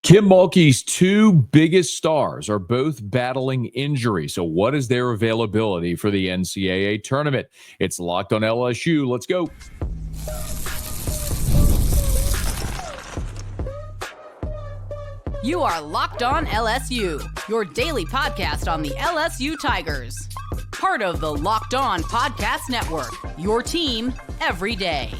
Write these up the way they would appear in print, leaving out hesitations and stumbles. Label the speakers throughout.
Speaker 1: Kim Mulkey's two biggest stars are both battling injury. So what is their availability for the NCAA tournament? It's Locked on LSU. Let's go.
Speaker 2: You are Locked on LSU, your daily podcast on the LSU Tigers. Part of the Locked On Podcast Network, your team every day.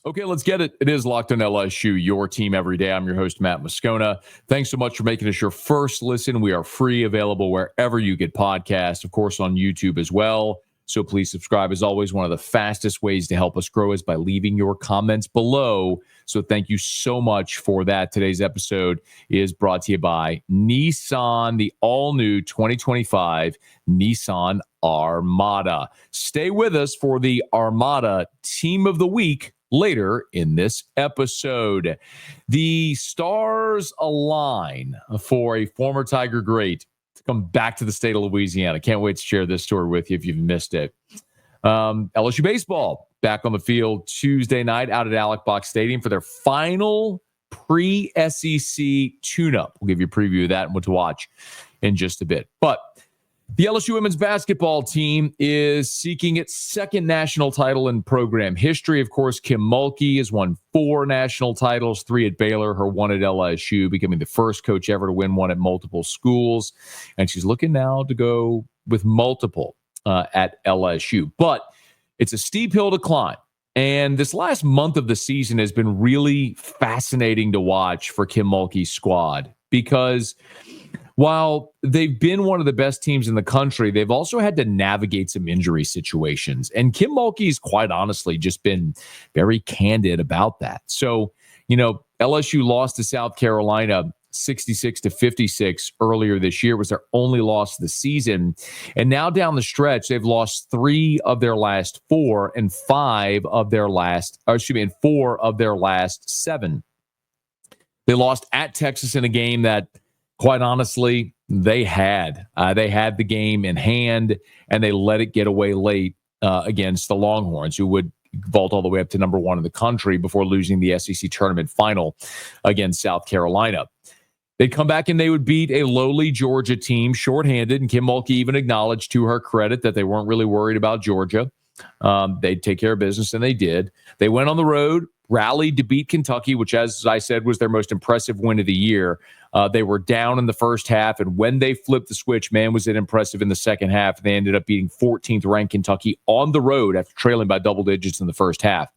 Speaker 1: Okay, let's get it. It is Locked on LSU, your team every day. I'm your host, Matt Moscona. Thanks so much for making us your first listen. We are free, available wherever you get podcasts, of course, on YouTube as well. So please subscribe. As always, one of the fastest ways to help us grow is by leaving your comments below. So thank you so much for that. Today's episode is brought to you by Nissan, the all-new 2025 Nissan Armada. Stay with us for the Armada Team of the Week later in this episode. The stars align for a former Tiger great to come back to the state of Louisiana. Can't wait to share this story with you if you've missed it. LSU Baseball back on the field Tuesday night out at Alex Box Stadium for their final pre-SEC tune-up. We'll give you a preview of that and what to watch in just a bit. But the LSU women's basketball team is seeking its second national title in program history. Of course, Kim Mulkey has won 4 national titles, 3 at Baylor, her 1 at LSU, becoming the first coach ever to win one at multiple schools. And she's looking now to go with multiple at LSU. But it's a steep hill to climb. And this last month of the season has been really fascinating to watch for Kim Mulkey's squad because while they've been one of the best teams in the country, they've also had to navigate some injury situations. And Kim Mulkey's quite honestly just been very candid about that. So, LSU lost to South Carolina 66-56 earlier this year. It was their only loss of the season. And now down the stretch, they've lost 3 of their last 4 and 4 of their last 7. They lost at Texas in a game that, quite honestly, they had the game in hand, and they let it get away late against the Longhorns, who would vault all the way up to number 1 in the country before losing the SEC tournament final against South Carolina. They'd come back and they would beat a lowly Georgia team shorthanded, and Kim Mulkey even acknowledged to her credit that they weren't really worried about Georgia. They'd take care of business, and they did. They went on the road, rallied to beat Kentucky, which, as I said, was their most impressive win of the year. They were down in the first half, and when they flipped the switch, man, was it impressive in the second half. They ended up beating 14th-ranked Kentucky on the road after trailing by double digits in the first half.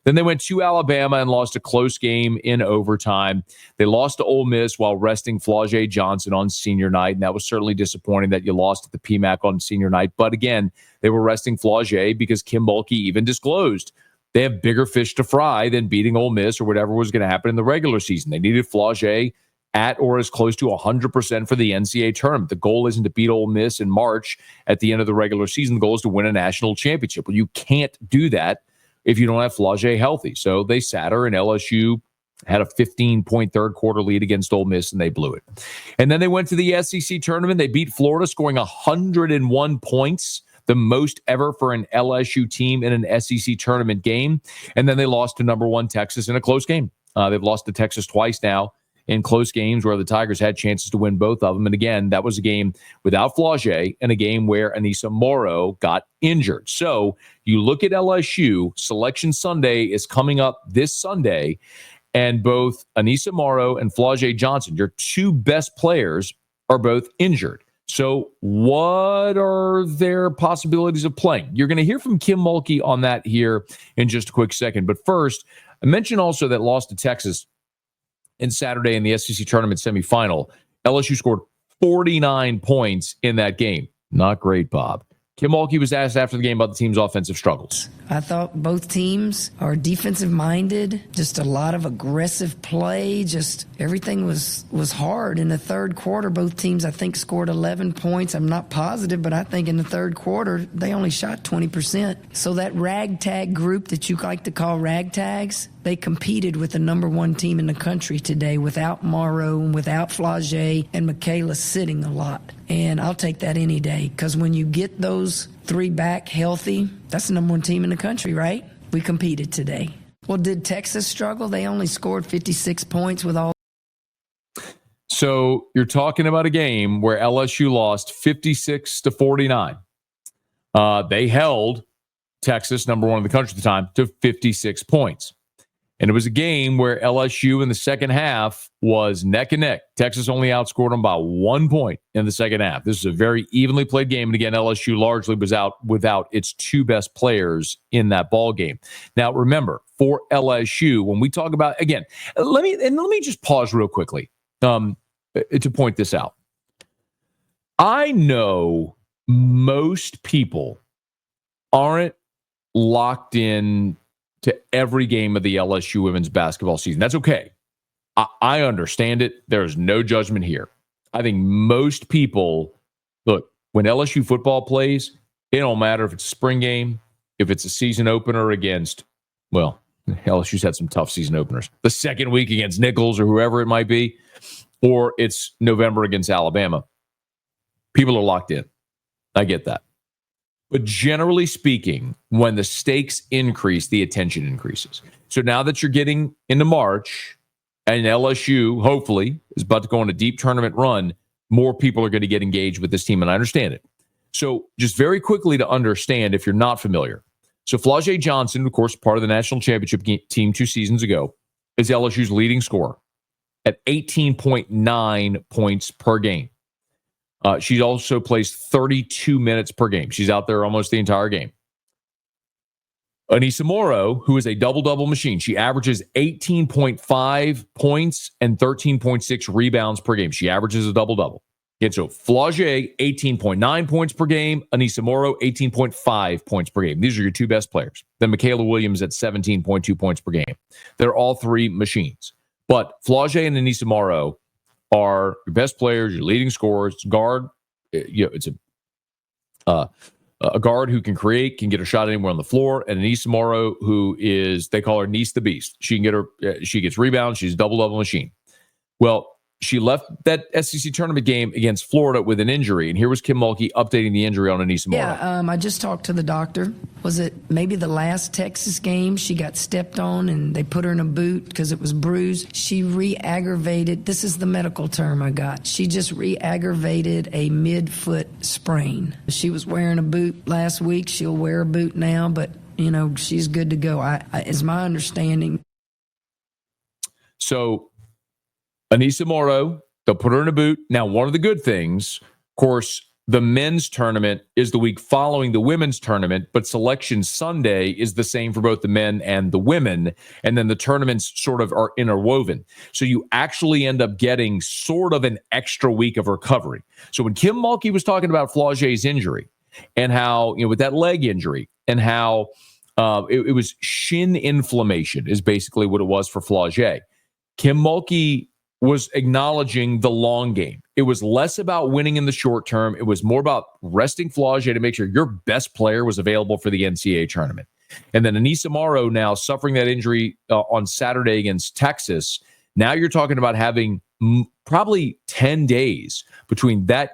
Speaker 1: Then they went to Alabama and lost a close game in overtime. They lost to Ole Miss while resting Flau'jae Johnson on senior night, and that was certainly disappointing that you lost at the PMAC on senior night. But again, they were resting Flau'jae because Kim Mulkey even disclosed they have bigger fish to fry than beating Ole Miss or whatever was going to happen in the regular season. They needed Flau'jae at or as close to 100% for the NCAA tournament. The goal isn't to beat Ole Miss in March at the end of the regular season. The goal is to win a national championship. Well, you can't do that if you don't have Flau'jae healthy. So they sat her, and LSU had a 15-point third-quarter lead against Ole Miss, and they blew it. And then they went to the SEC tournament. They beat Florida, scoring 101 points, the most ever for an LSU team in an SEC tournament game. And then they lost to number 1 Texas in a close game. They've lost to Texas twice now in close games where the Tigers had chances to win both of them. And again, that was a game without Flau'jae and a game where Anissa Morrow got injured. So you look at LSU, Selection Sunday is coming up this Sunday, and both Anissa Morrow and Flau'jae Johnson, your 2 best players, are both injured. So what are their possibilities of playing? You're going to hear from Kim Mulkey on that here in just a quick second. But first, I mentioned also that loss to Texas in Saturday in the SEC tournament semifinal. LSU scored 49 points in that game. Not great, Bob. Kim Mulkey was asked after the game about the team's offensive struggles.
Speaker 3: I thought both teams are defensive-minded, just a lot of aggressive play, just everything was hard. In the third quarter, both teams, I think, scored 11 points. I'm not positive, but I think in the third quarter, they only shot 20%. So that ragtag group that you like to call ragtags, they competed with the number 1 team in the country today without Morrow and without Flau'jae and Michaela sitting a lot. And I'll take that any day, because when you get those 3 back healthy, that's the number 1 team in the country, right? We competed today. Well, did Texas struggle? They only scored 56 points with all
Speaker 1: So you're talking about a game where LSU lost 56-49. They held Texas, number one in the country at the time, to 56 points. And it was a game where LSU in the second half was neck and neck. Texas only outscored them by 1 point in the second half. This is a very evenly played game. And again, LSU largely was out without its two best players in that ball game. Now, remember, for LSU, when we talk about, again, let me just pause real quickly to point this out. I know most people aren't locked in to every game of the LSU women's basketball season. That's okay. I understand it. There's no judgment here. I think most people, look, when LSU football plays, it don't matter if it's a spring game, if it's a season opener against, well, LSU's had some tough season openers, the second week against Nichols or whoever it might be, or it's November against Alabama. People are locked in. I get that. But generally speaking, when the stakes increase, the attention increases. So now that you're getting into March and LSU, hopefully, is about to go on a deep tournament run, more people are going to get engaged with this team, and I understand it. So just very quickly to understand, if you're not familiar. So Flau'jae Johnson, of course, part of the national championship team 2 seasons ago, is LSU's leading scorer at 18.9 points per game. She also plays 32 minutes per game. She's out there almost the entire game. Anissa Morrow, who is a double-double machine, she averages 18.5 points and 13.6 rebounds per game. She averages a double-double. And so Flau'jae, 18.9 points per game. Anissa Morrow, 18.5 points per game. These are your two best players. Then Michaela Williams at 17.2 points per game. They're all three machines. But Flau'jae and Anissa Morrow are your best players, your leading scorers. Guard, it's a guard who can create, can get a shot anywhere on the floor, and Anissa Morrow, who is, they call her Niece the Beast. She can get her, she gets rebounds. She's a double-double machine. Well, she left that SEC tournament game against Florida with an injury, and here was Kim Mulkey updating the injury on Anissa Morrow.
Speaker 3: Yeah, I just talked to the doctor. Was it maybe the last Texas game? She got stepped on, and they put her in a boot because it was bruised. She re-aggravated. This is the medical term I got. She just re-aggravated a mid-foot sprain. She was wearing a boot last week. She'll wear a boot now, but, she's good to go, is my understanding.
Speaker 1: So Anissa Morrow, they'll put her in a boot. Now, one of the good things, of course, the men's tournament is the week following the women's tournament, but Selection Sunday is the same for both the men and the women, and then the tournaments sort of are interwoven. So you actually end up getting sort of an extra week of recovery. So when Kim Mulkey was talking about Flau'jae's injury and how, with that leg injury and how it was shin inflammation is basically what it was for Flau'jae. Kim Mulkey was acknowledging the long game. It was less about winning in the short term. It was more about resting Flau'jae to make sure your best player was available for the NCAA tournament. And then Anissa Morrow now suffering that injury on Saturday against Texas. Now you're talking about having probably 10 days between that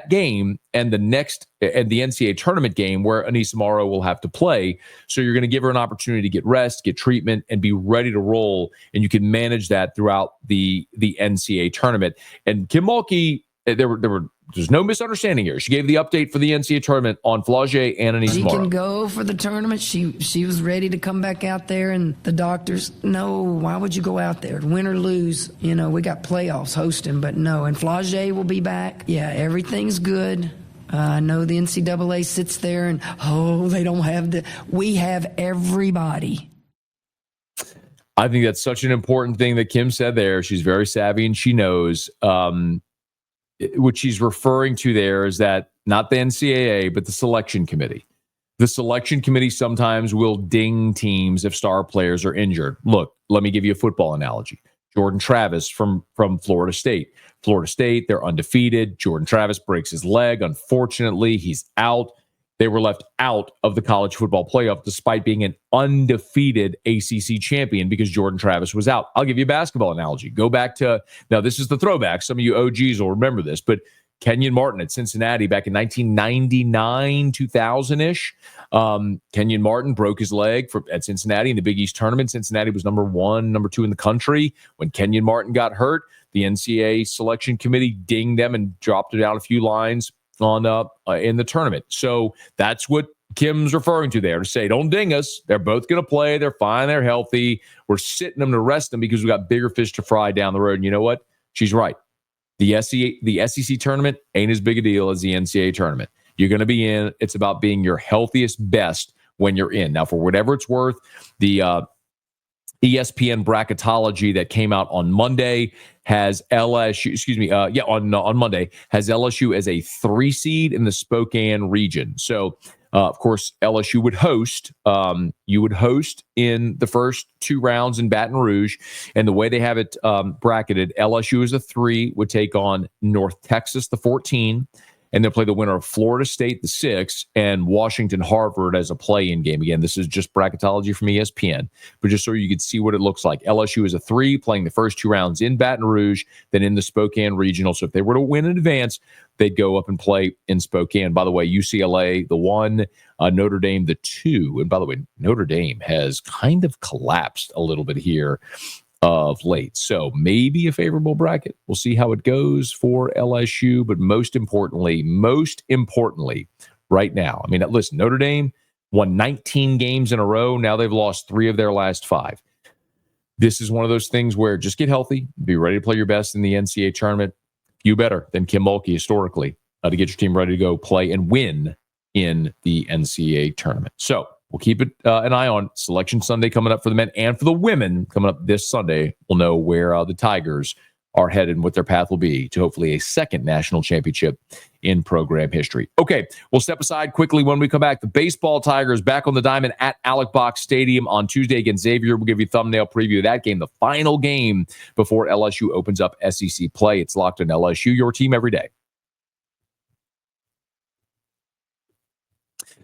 Speaker 1: game and the NCAA tournament game where Anissa Morrow will have to play. So you're going to give her an opportunity to get rest, get treatment, and be ready to roll. And you can manage that throughout the NCAA tournament. And Kim Mulkey, there's no misunderstanding here. She gave the update for the NCAA tournament on Flau'jae and Anissa Morrow.
Speaker 3: She can go for the tournament. She was ready to come back out there, and the doctors, no, why would you go out there? Win or lose, we got playoffs hosting, but no. And Flau'jae will be back. Yeah, everything's good. I know the NCAA sits there and, they don't have we have everybody.
Speaker 1: I think that's such an important thing that Kim said there. She's very savvy and she knows. What she's referring to there is that not the NCAA, but the selection committee. The selection committee sometimes will ding teams if star players are injured. Look, let me give you a football analogy. Jordan Travis from Florida State. Florida State, they're undefeated. Jordan Travis breaks his leg. Unfortunately, he's out. They were left out of the college football playoff despite being an undefeated ACC champion because Jordan Travis was out. I'll give you a basketball analogy. Go back to, now this is the throwback. Some of you OGs will remember this, but Kenyon Martin at Cincinnati back in 1999, 2000-ish. Kenyon Martin broke his leg at Cincinnati in the Big East tournament. Cincinnati was number 1, number 2 in the country. When Kenyon Martin got hurt, the NCAA selection committee dinged them and dropped it down a few lines on in the tournament. So that's what Kim's referring to there, to say, don't ding us. They're both going to play. They're fine. They're healthy. We're sitting them to rest them because we got bigger fish to fry down the road. And you know what? She's right. The SEC tournament ain't as big a deal as the NCAA tournament. You're going to be in. It's about being your healthiest best when you're in. Now, for whatever it's worth, the ESPN bracketology that came out on Monday has LSU, on Monday, has LSU as a 3 seed in the Spokane region. So, of course, LSU would host. You would host in the first 2 rounds in Baton Rouge. And the way they have it bracketed, LSU is a 3, would take on North Texas, the 14. And they'll play the winner of Florida State, the 6, and Washington Harvard as a play-in game. Again, this is just bracketology from ESPN, but just so you could see what it looks like. LSU is a 3, playing the first 2 rounds in Baton Rouge, then in the Spokane Regional. So if they were to win in advance, they'd go up and play in Spokane. By the way, UCLA, the 1, Notre Dame, the 2. And by the way, Notre Dame has kind of collapsed a little bit here of late. So maybe a favorable bracket. We'll see how it goes for LSU. But most importantly, right now, I mean, listen, Notre Dame won 19 games in a row. Now they've lost 3 of their last 5. This is one of those things where just get healthy, be ready to play your best in the NCAA tournament. You better than Kim Mulkey historically to get your team ready to go play and win in the NCAA tournament. So we'll keep an eye on Selection Sunday coming up for the men and for the women coming up this Sunday. We'll know where the Tigers are headed and what their path will be to hopefully a second national championship in program history. Okay, we'll step aside quickly when we come back. The baseball Tigers back on the diamond at Alec Box Stadium on Tuesday against Xavier. We'll give you a thumbnail preview of that game, the final game before LSU opens up SEC play. It's Locked on LSU, your team every day.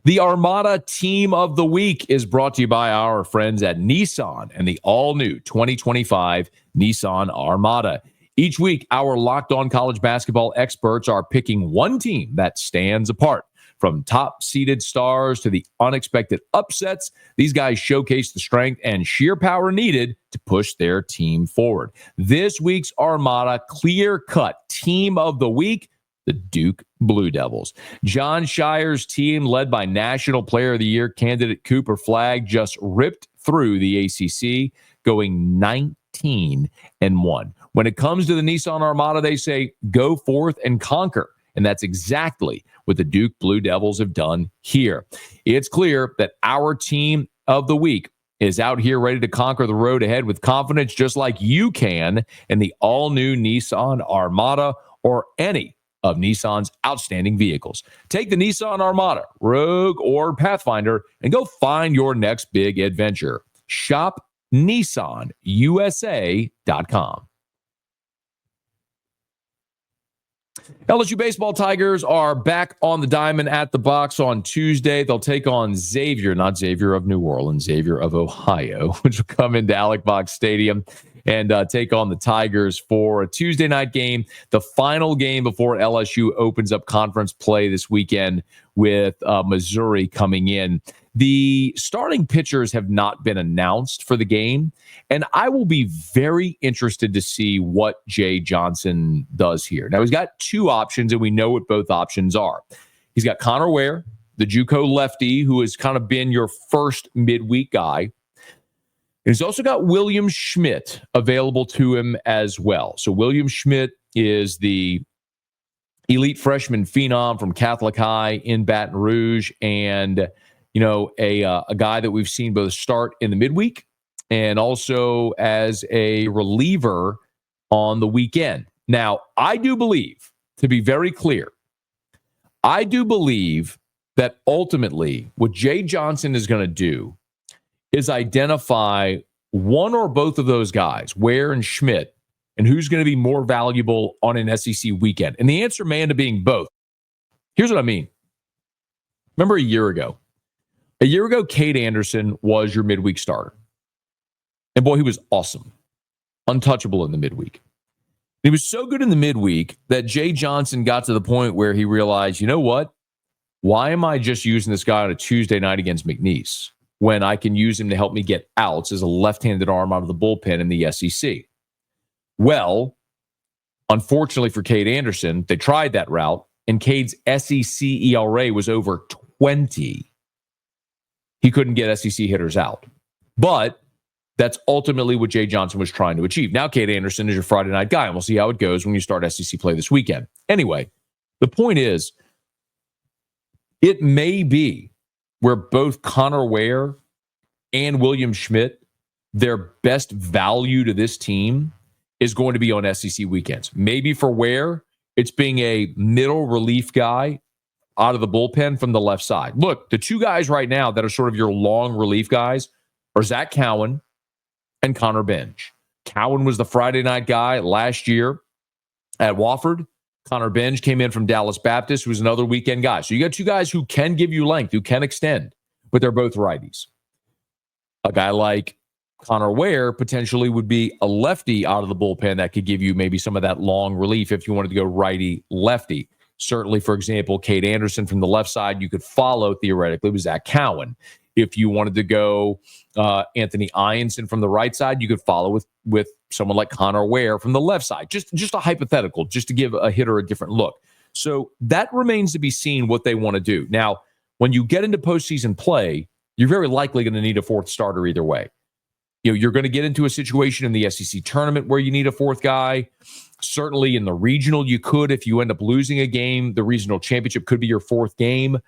Speaker 1: The Armada Team of the Week is brought to you by our friends at Nissan and the all-new 2025 Nissan Armada. Each week, our Locked On College basketball experts are picking one team that stands apart. From top-seeded stars to the unexpected upsets, these guys showcase the strength and sheer power needed to push their team forward. This week's Armada clear-cut Team of the Week, the Duke Blue Devils. John Shire's team, led by National Player of the Year candidate Cooper Flagg, just ripped through the ACC, going 19-1. When it comes to the Nissan Armada, they say, go forth and conquer. And that's exactly what the Duke Blue Devils have done here. It's clear that our Team of the Week is out here ready to conquer the road ahead with confidence, just like you can in the all-new Nissan Armada or any of Nissan's outstanding vehicles. Take the Nissan Armada, Rogue, or Pathfinder and go find your next big adventure. Shop NissanUSA.com. LSU Baseball Tigers are back on the diamond at the box on Tuesday. They'll take on Xavier, not Xavier of New Orleans, Xavier of Ohio, which will come into Alec Box Stadium and take on the Tigers for a Tuesday night game, the final game before LSU opens up conference play this weekend with Missouri coming in. The starting pitchers have not been announced for the game, and I will be very interested to see what Jay Johnson does here. Now, he's got 2 options, and we know what both options are. He's got Connor Ware, the JUCO lefty, who has kind of been your first midweek guy. And he's also got William Schmidt available to him as well. So William Schmidt is the elite freshman phenom from Catholic High in Baton Rouge, and a guy that we've seen both start in the midweek and also as a reliever on the weekend. Now, I do believe, to be very clear, I do believe that ultimately what Jay Johnson is going to do is identify one or both of those guys, Ware and Schmidt, and who's going to be more valuable on an SEC weekend. And the answer may end up being both. Here's what I mean. Remember a year ago, Cade Anderson was your midweek starter. And boy, he was awesome. Untouchable in the midweek. He was so good in the midweek that Jay Johnson got to the point where he realized, you know what? Why am I just using this guy on a Tuesday night against McNeese when I can use him to help me get outs as a left-handed arm out of the bullpen in the SEC? Well, unfortunately for Cade Anderson, they tried that route, and Cade's SEC ERA was over 20. He couldn't get SEC hitters out. But that's ultimately what Jay Johnson was trying to achieve. Now, Cade Anderson is your Friday night guy, and we'll see how it goes when you start SEC play this weekend. Anyway, the point is, it may be where both Connor Ware and William Schmidt, their best value to this team is going to be on SEC weekends. Maybe for Ware, it's being a middle relief guy out of the bullpen from the left side. Look, the two guys right now that are sort of your long relief guys are Zach Cowan and Connor Benj. Cowan was the Friday night guy last year at Wofford. Connor Benj came in from Dallas Baptist, who was another weekend guy. So you got two guys who can give you length, who can extend, but they're both righties. A guy like Connor Ware potentially would be a lefty out of the bullpen that could give you maybe some of that long relief if you wanted to go righty-lefty. Certainly, for example, Cade Anderson from the left side, you could follow theoretically with Zach Cowan. If you wanted to go Anthony Ianson from the right side, you could follow with someone like Connor Ware from the left side. Just a hypothetical, just to give a hitter a different look. So that remains to be seen what they want to do. Now, when you get into postseason play, you're very likely going to need a fourth starter either way. You're going to get into a situation in the SEC tournament where you need a fourth guy. Certainly in the regional, you could. If you end up losing a game, the regional championship could be your fourth game.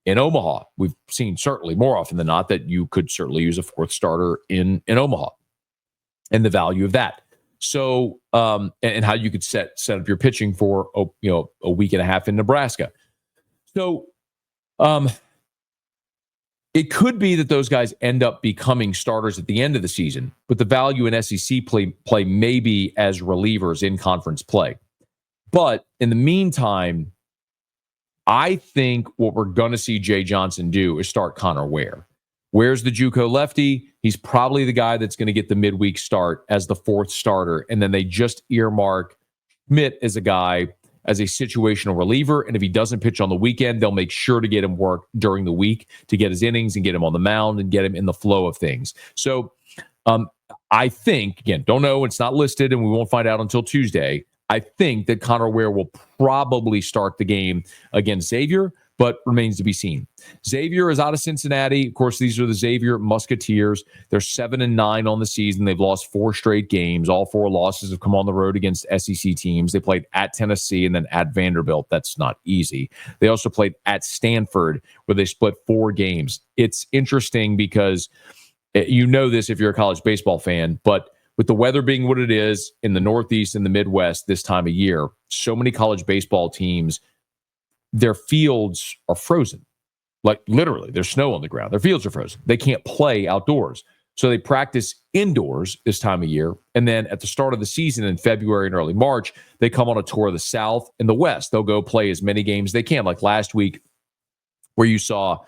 Speaker 1: In Omaha, we've seen certainly more often than not that you could certainly use a fourth starter in Omaha and the value of that. So, and how you could set up your pitching for, a week and a half in Nebraska. So, it could be that those guys end up becoming starters at the end of the season, but the value in SEC play may be as relievers in conference play. But in the meantime, I think what we're going to see Jay Johnson do is start Connor Ware. Ware's the JUCO lefty. He's probably the guy that's going to get the midweek start as the fourth starter. And then they just earmark Schmidt as a guy, as a situational reliever. And if he doesn't pitch on the weekend, they'll make sure to get him work during the week to get his innings and get him on the mound and get him in the flow of things. So I think, again, don't know, it's not listed and we won't find out until Tuesday. I think that Connor Ware will probably start the game against Xavier, but remains to be seen. Xavier is out of Cincinnati. Of course, these are the Xavier Musketeers. They're 7-9 on the season. They've lost 4 straight games. All 4 losses have come on the road against SEC teams. They played at Tennessee and then at Vanderbilt. That's not easy. They also played at Stanford, where they split 4 games. It's interesting because you know this if you're a college baseball fan, but with the weather being what it is in the Northeast and the Midwest this time of year, so many college baseball teams, their fields are frozen. Like literally, there's snow on the ground. Their fields are frozen. They can't play outdoors. So they practice indoors this time of year. And then at the start of the season in February and early March, they come on a tour of the South and the West. They'll go play as many games as they can. Like last week where you saw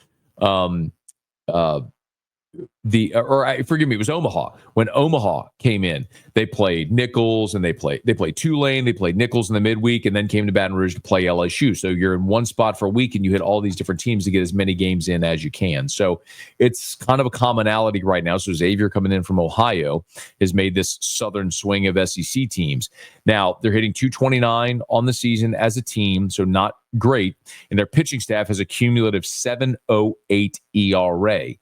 Speaker 1: it was Omaha. When Omaha came in, they played Nichols and they played Tulane, they played Nichols in the midweek, and then came to Baton Rouge to play LSU. So you're in one spot for a week and you hit all these different teams to get as many games in as you can. So it's kind of a commonality right now. So Xavier coming in from Ohio has made this southern swing of SEC teams. Now they're hitting 229 on the season as a team, so not great. And their pitching staff has a cumulative 7.08 ERA.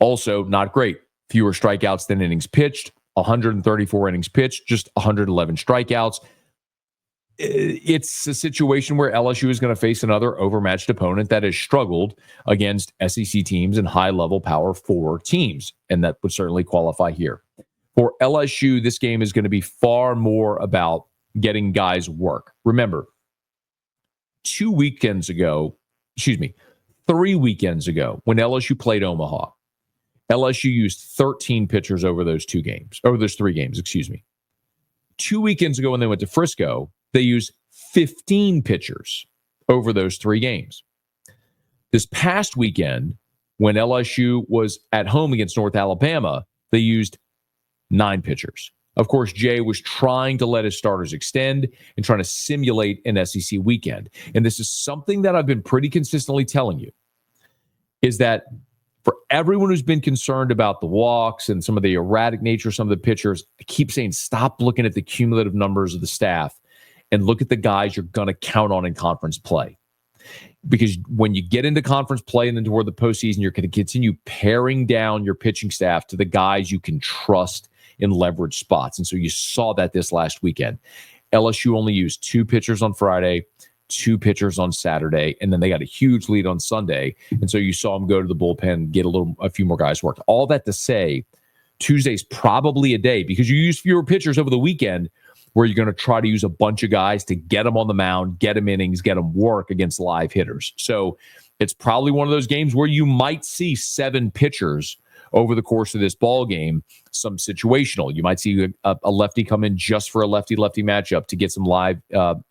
Speaker 1: Also, not great. Fewer strikeouts than innings pitched, 134 innings pitched, just 111 strikeouts. It's a situation where LSU is going to face another overmatched opponent that has struggled against SEC teams and high-level Power 4 teams, and that would certainly qualify here. For LSU, this game is going to be far more about getting guys work. Remember, 3 weekends ago, when LSU played Omaha, LSU used 13 pitchers over those 3 games. 2 weekends ago when they went to Frisco, they used 15 pitchers over those 3 games. This past weekend, when LSU was at home against North Alabama, they used 9 pitchers Of course, Jay was trying to let his starters extend and trying to simulate an SEC weekend. And this is something that I've been pretty consistently telling you, is that for everyone who's been concerned about the walks and some of the erratic nature of some of the pitchers, I keep saying stop looking at the cumulative numbers of the staff and look at the guys you're going to count on in conference play. Because when you get into conference play and then toward the postseason, you're going to continue paring down your pitching staff to the guys you can trust in leverage spots. And so you saw that this last weekend. LSU only used 2 pitchers on Friday, 2 pitchers on Saturday, and then they got a huge lead on Sunday. And so you saw them go to the bullpen, get a few more guys worked. All that to say, Tuesday's probably a day because you use fewer pitchers over the weekend where you're going to try to use a bunch of guys to get them on the mound, get them innings, get them work against live hitters. So it's probably one of those games where you might see 7 pitchers over the course of this ball game, some situational. You might see a lefty come in just for a lefty-lefty matchup to get some live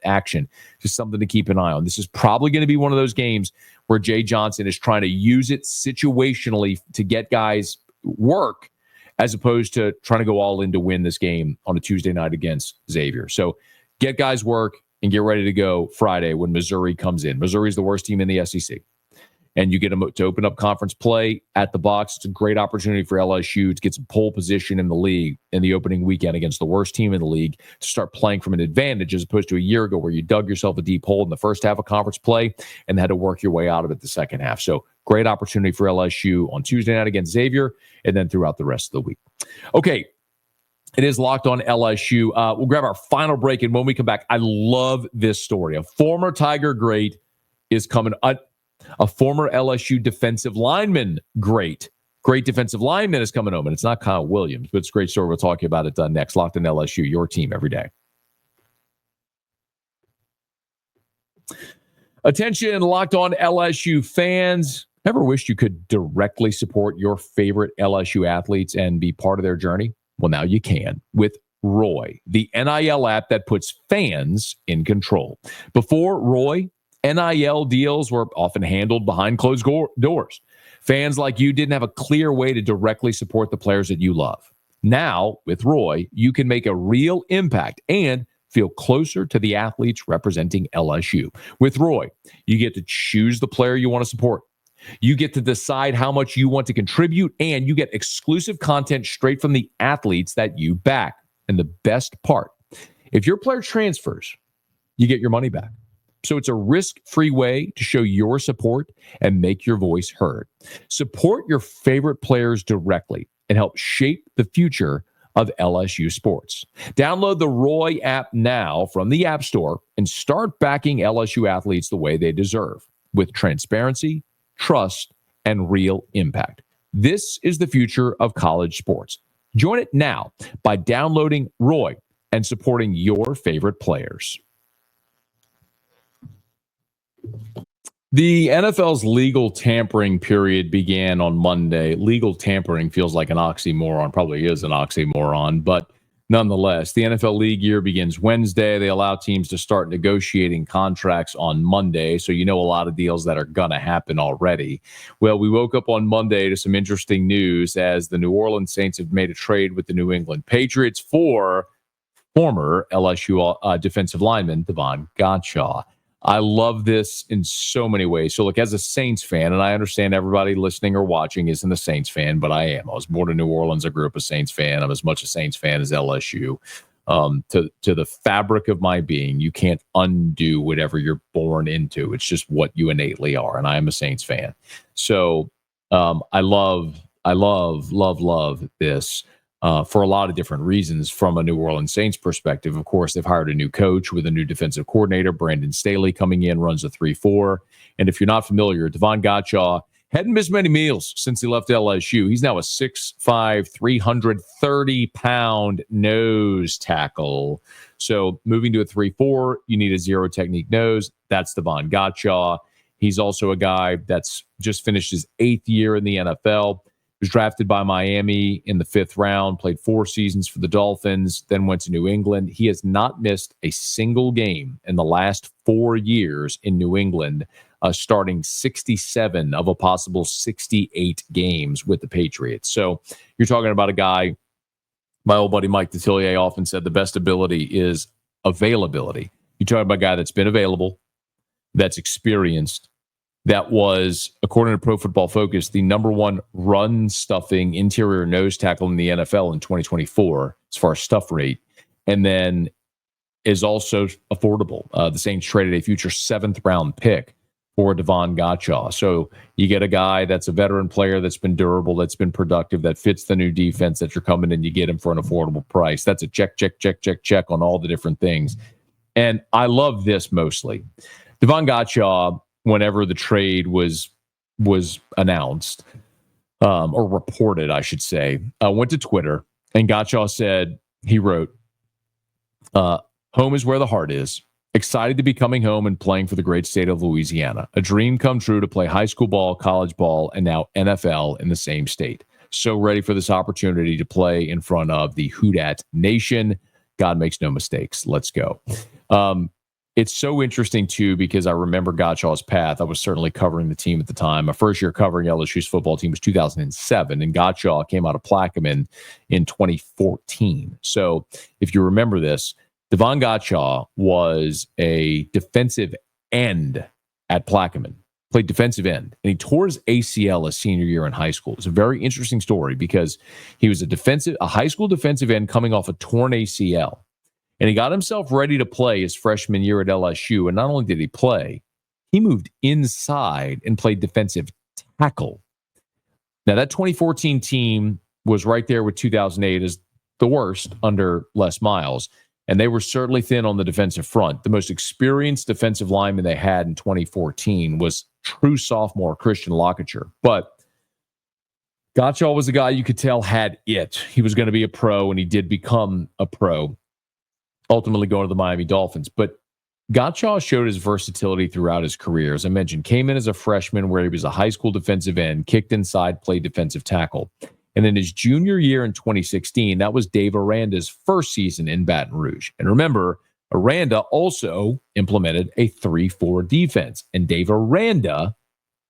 Speaker 1: action. Just something to keep an eye on. This is probably going to be one of those games where Jay Johnson is trying to use it situationally to get guys work, as opposed to trying to go all in to win this game on a Tuesday night against Xavier. So get guys work and get ready to go Friday when Missouri comes in. Missouri is the worst team in the SEC. And you get them to open up conference play at the box. It's a great opportunity for LSU to get some pole position in the league in the opening weekend against the worst team in the league to start playing from an advantage as opposed to a year ago where you dug yourself a deep hole in the first half of conference play and had to work your way out of it the second half. So great opportunity for LSU on Tuesday night against Xavier and then throughout the rest of the week. Okay, it is Locked On LSU. We'll grab our final break, and when we come back, I love this story. A former Tiger great is coming. A former LSU defensive lineman great defensive lineman is coming home, and it's not Kyle Williams, but it's a great story. We'll talk about it next. Locked On LSU, your team every day. Attention, Locked On LSU fans. Ever wished you could directly support your favorite LSU athletes and be part of their journey? Well, now you can with Roy, the NIL app that puts fans in control. Before Roy, NIL deals were often handled behind closed doors. Fans like you didn't have a clear way to directly support the players that you love. Now, with Roy, you can make a real impact and feel closer to the athletes representing LSU. With Roy, you get to choose the player you want to support. You get to decide how much you want to contribute, and you get exclusive content straight from the athletes that you back. And the best part, if your player transfers, you get your money back. So it's a risk-free way to show your support and make your voice heard. Support your favorite players directly and help shape the future of LSU sports. Download the Roy app now from the App Store and start backing LSU athletes the way they deserve, with transparency, trust, and real impact. This is the future of college sports. Join it now by downloading Roy and supporting your favorite players. The NFL's legal tampering period began on Monday. Legal tampering feels like an oxymoron, probably is an oxymoron, but nonetheless, the NFL league year begins Wednesday. They allow teams to start negotiating contracts on Monday, so you know a lot of deals that are going to happen already. Well, we woke up on Monday to some interesting news as the New Orleans Saints have made a trade with the New England Patriots for former LSU defensive lineman Devon Godshaw. I love this in so many ways. So, look, as a Saints fan, and I understand everybody listening or watching isn't a Saints fan, but I am. I was born in New Orleans. I grew up a Saints fan. I'm as much a Saints fan as LSU. To the fabric of my being, you can't undo whatever you're born into. It's just what you innately are, and I am a Saints fan. So I love this. For a lot of different reasons from a New Orleans Saints perspective. Of course, they've hired a new coach with a new defensive coordinator. Brandon Staley coming in, runs a 3-4. And if you're not familiar, Devon Godshaw hadn't missed many meals since he left LSU. He's now a 6'5", 330-pound nose tackle. So moving to a 3-4, you need a zero technique nose. That's Devon Godshaw. He's also a guy that's just finished his 8th year in the NFL. Was drafted by Miami in the 5th round, played 4 seasons for the Dolphins, then went to New England. He has not missed a single game in the last 4 years in New England, starting 67 of a possible 68 games with the Patriots. So you're talking about a guy My old buddy Mike Detillier often said the best ability is availability. You talk about a guy that's been available, that's experienced, that was, according to Pro Football Focus, the number one run-stuffing interior nose tackle in the NFL in 2024 as far as stuff rate, and then is also affordable. The Saints traded a future 7th-round pick for Devon Gottschall. So you get a guy that's a veteran player that's been durable, that's been productive, that fits the new defense that you're coming in, you get him for an affordable price. That's a check on all the different things. And I love this mostly. Devon Gottschall, whenever the trade was announced, or reported, I should say, went to Twitter, and Gottschall said, he wrote, home is where the heart is. Excited to be coming home and playing for the great state of Louisiana. A dream come true to play high school ball, college ball, and now NFL in the same state. So ready for this opportunity to play in front of the Houdat Nation. God makes no mistakes. Let's go. It's so interesting, too, because I remember Gottschall's path. I was certainly covering the team at the time. My first year covering LSU's football team was 2007, and Gottschall came out of Plaquemine in 2014. So if you remember this, Devon Gottschall was a defensive end at Plaquemine, played defensive end, and he tore his ACL his senior year in high school. It's a very interesting story because he was a high school defensive end coming off a torn ACL, and he got himself ready to play his freshman year at LSU. And not only did he play, he moved inside and played defensive tackle. Now, that 2014 team was right there with 2008 as the worst under Les Miles. And they were certainly thin on the defensive front. The most experienced defensive lineman they had in 2014 was true sophomore Christian Lockature. But Gottschall was a guy you could tell had it. He was going to be a pro, and he did become a pro, ultimately going to the Miami Dolphins. But Gottschall showed his versatility throughout his career. As I mentioned, came in as a freshman where he was a high school defensive end, kicked inside, played defensive tackle. And in his junior year in 2016, that was Dave Aranda's first season in Baton Rouge. And remember, Aranda also implemented a 3-4 defense. And Dave Aranda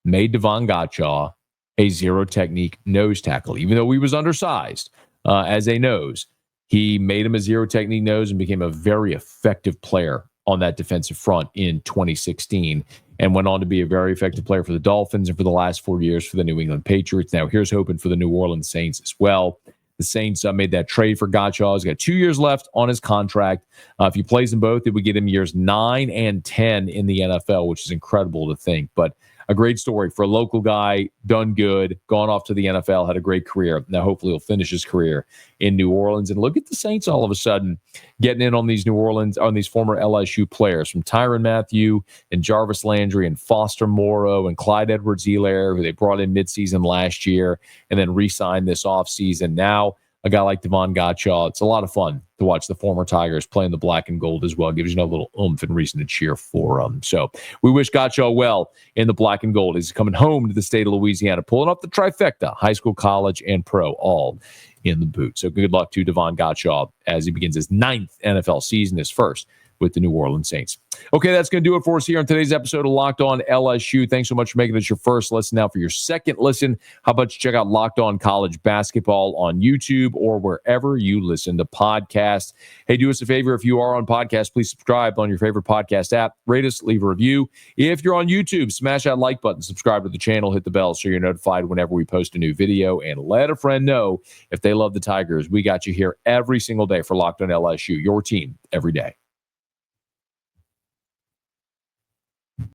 Speaker 1: made Devon Gottschall a zero technique nose tackle. Even though he was undersized as a nose, he made him a zero technique nose and became a very effective player on that defensive front in 2016, and went on to be a very effective player for the Dolphins and for the last 4 years for the New England Patriots. Now here's hoping for the New Orleans Saints as well. The Saints made that trade for Gottschall. He's got 2 years left on his contract. If he plays them both, it would get him years 9 and 10 in the NFL, which is incredible to think. But a great story for a local guy, done good, gone off to the NFL, had a great career. Now hopefully he'll finish his career in New Orleans. And look at the Saints all of a sudden getting in on these former LSU players, from Tyrann Mathieu and Jarvis Landry and Foster Moreau and Clyde Edwards-Helaire, who they brought in midseason last year and then re-signed this offseason. Now a guy like Devon Gottschall. It's a lot of fun to watch the former Tigers play in the black and gold as well. Gives you a little oomph and reason to cheer for them. So we wish Gottschall well in the black and gold. He's coming home to the state of Louisiana, pulling up the trifecta, high school, college, and pro, all in the boot. So good luck to Devon Gottschall as he begins his 9th NFL season, his first with the New Orleans Saints. Okay, that's going to do it for us here on today's episode of Locked On LSU. Thanks so much for making this your first listen. Now for your second listen, how about you check out Locked On College Basketball on YouTube or wherever you listen to podcasts. Hey, do us a favor. If you are on podcast, please subscribe on your favorite podcast app. Rate us, leave a review. If you're on YouTube, smash that like button, subscribe to the channel, hit the bell so you're notified whenever we post a new video, and let a friend know if they love the Tigers. We got you here every single day for Locked On LSU, your team every day.